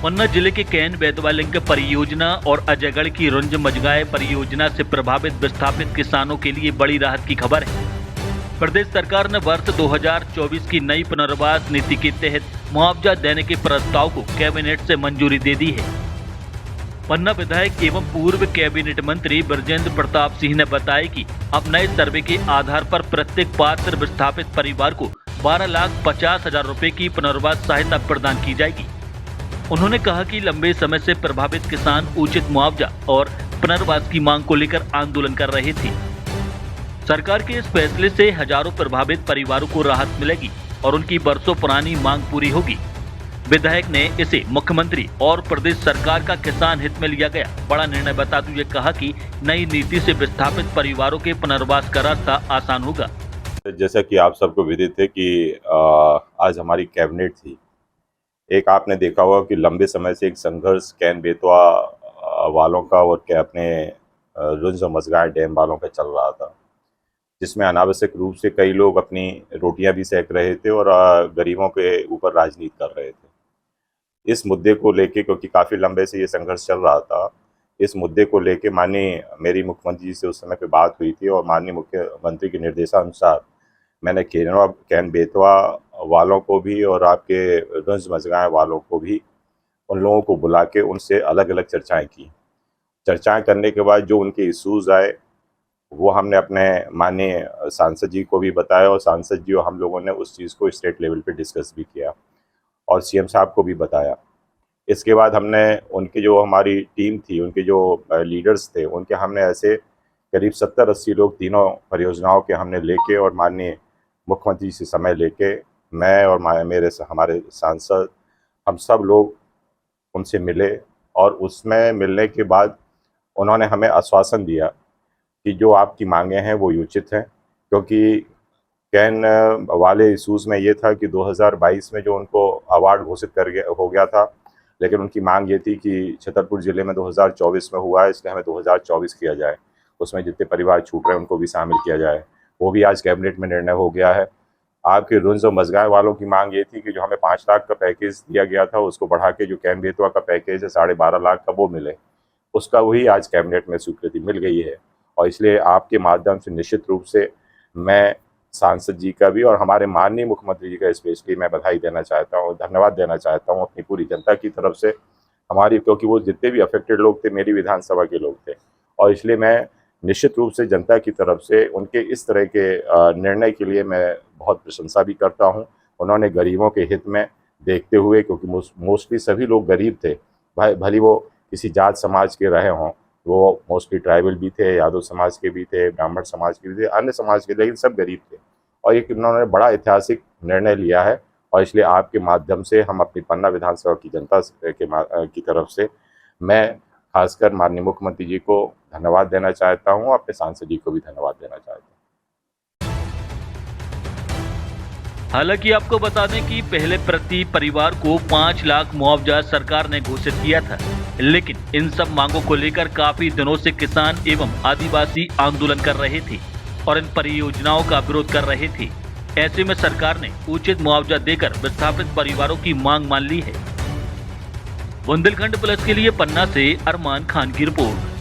पन्ना जिले के can Betwa link परियोजना और अजयगढ़ की रुंज मजगाए परियोजना से प्रभावित विस्थापित किसानों के लिए बड़ी राहत की खबर है। प्रदेश सरकार ने वर्ष 2024 की नई पुनर्वास नीति के तहत मुआवजा देने के प्रस्ताव को कैबिनेट से मंजूरी दे दी है। पन्ना विधायक एवं पूर्व कैबिनेट मंत्री ब्रजेंद्र प्रताप सिंह ने बताया कि अब नए सर्वे के आधार पर प्रत्येक पात्र विस्थापित परिवार को 12,50,000 रुपए की पुनर्वास सहायता प्रदान की जाएगी। उन्होंने कहा कि लंबे समय से प्रभावित किसान उचित मुआवजा और पुनर्वास की मांग को लेकर आंदोलन कर रहे थे। सरकार के इस फैसले से हजारों प्रभावित परिवारों को राहत मिलेगी और उनकी बरसों पुरानी मांग पूरी होगी। विधायक ने इसे मुख्यमंत्री और प्रदेश सरकार का किसान हित में लिया गया बड़ा निर्णय बताते हुए कहा कि नई नीति से विस्थापित परिवारों के पुनर्वास का रास्ता आसान होगा। जैसा कि आप सबको विदित है कि आज हमारी कैबिनेट थी। एक आपने देखा होगा कि लंबे समय से एक संघर्ष कैन बेतवा वालों का और क्या अपने रुंज और मजगाए डैम वालों का चल रहा था, जिसमें अनावश्यक रूप से कई लोग अपनी रोटियां भी सेक रहे थे और गरीबों के ऊपर राजनीति कर रहे थे। इस मुद्दे को लेके, क्योंकि काफ़ी लंबे से ये संघर्ष चल रहा था, इस मुद्दे को लेके माननीय मेरी मुख्यमंत्री जी से उस समय पे बात हुई थी और माननीय मुख्यमंत्री के निर्देशानुसार मैंने कैन बेतवा वालों को भी और आपके रुंज मजगाए वालों को भी, उन लोगों को बुला के उनसे अलग अलग चर्चाएं की। चर्चाएं करने के बाद जो उनके इशूज़ आए वो हमने अपने माननीय सांसद जी को भी बताया और सांसद जी और हम लोगों ने उस चीज़ को स्टेट लेवल पे डिस्कस भी किया और सीएम साहब को भी बताया। इसके बाद हमने उनकी जो हमारी टीम थी, उनके जो लीडर्स थे, उनके हमने ऐसे करीब 70-80 लोग तीनों परियोजनाओं के हमने लेके और माननीय मुख्यमंत्री से समय लेके मैं और हमारे सांसद हम सब लोग उनसे मिले और उसमें मिलने के बाद उन्होंने हमें आश्वासन दिया कि जो आपकी मांगें हैं वो उचित हैं, क्योंकि कैन वाले इशूज़ में ये था कि 2022 में जो उनको अवार्ड घोषित हो गया था, लेकिन उनकी मांग ये थी कि छतरपुर ज़िले में 2024 में हुआ है, इसलिए हमें 2024 किया जाए, उसमें जितने परिवार छूट रहे हैं उनको भी शामिल किया जाए। वो भी आज कैबिनेट में निर्णय हो गया है। आपके रुंज और मजगाए वालों की मांग ये थी कि जो हमें 5 लाख का पैकेज दिया गया था उसको बढ़ा के जो कैन बेतवा का पैकेज है 12.5 लाख का वो मिले, उसका वही आज कैबिनेट में स्वीकृति मिल गई है। और इसलिए आपके माध्यम से निश्चित रूप से मैं सांसद जी का भी और हमारे माननीय मुख्यमंत्री जी का स्पेशली मैं बधाई देना चाहता हूँ, धन्यवाद देना चाहता हूँ अपनी पूरी जनता की तरफ से हमारी, क्योंकि वो जितने भी अफेक्टेड लोग थे मेरी विधानसभा के लोग थे और इसलिए मैं निश्चित रूप से जनता की तरफ से उनके इस तरह के निर्णय के लिए मैं बहुत प्रशंसा भी करता हूं। उन्होंने गरीबों के हित में देखते हुए, क्योंकि मोस्टली सभी लोग गरीब थे, भले वो किसी जात समाज के रहे हों, वो मोस्टली ट्राइबल भी थे, यादव समाज के भी थे, ब्राह्मण समाज के भी थे, अन्य समाज के, लेकिन सब गरीब थे और एक उन्होंने बड़ा ऐतिहासिक निर्णय लिया है और इसलिए आपके माध्यम से हम अपनी पन्ना विधानसभा की जनता की तरफ से मैं खासकर माननीय मुख्यमंत्री जी को धन्यवाद देना चाहता हूं, अपने सांसद जी को भी धन्यवाद देना चाहता हूं। हालांकि आपको बता दें कि पहले प्रति परिवार को 5 लाख मुआवजा सरकार ने घोषित किया था, लेकिन इन सब मांगों को लेकर काफी दिनों से किसान एवं आदिवासी आंदोलन कर रहे थे और इन परियोजनाओं का विरोध कर रहे थे। ऐसे में सरकार ने उचित मुआवजा देकर विस्थापित परिवारों की मांग मान ली है। बुंदेलखंड प्लस के लिए पन्ना से अरमान खान की रिपोर्ट।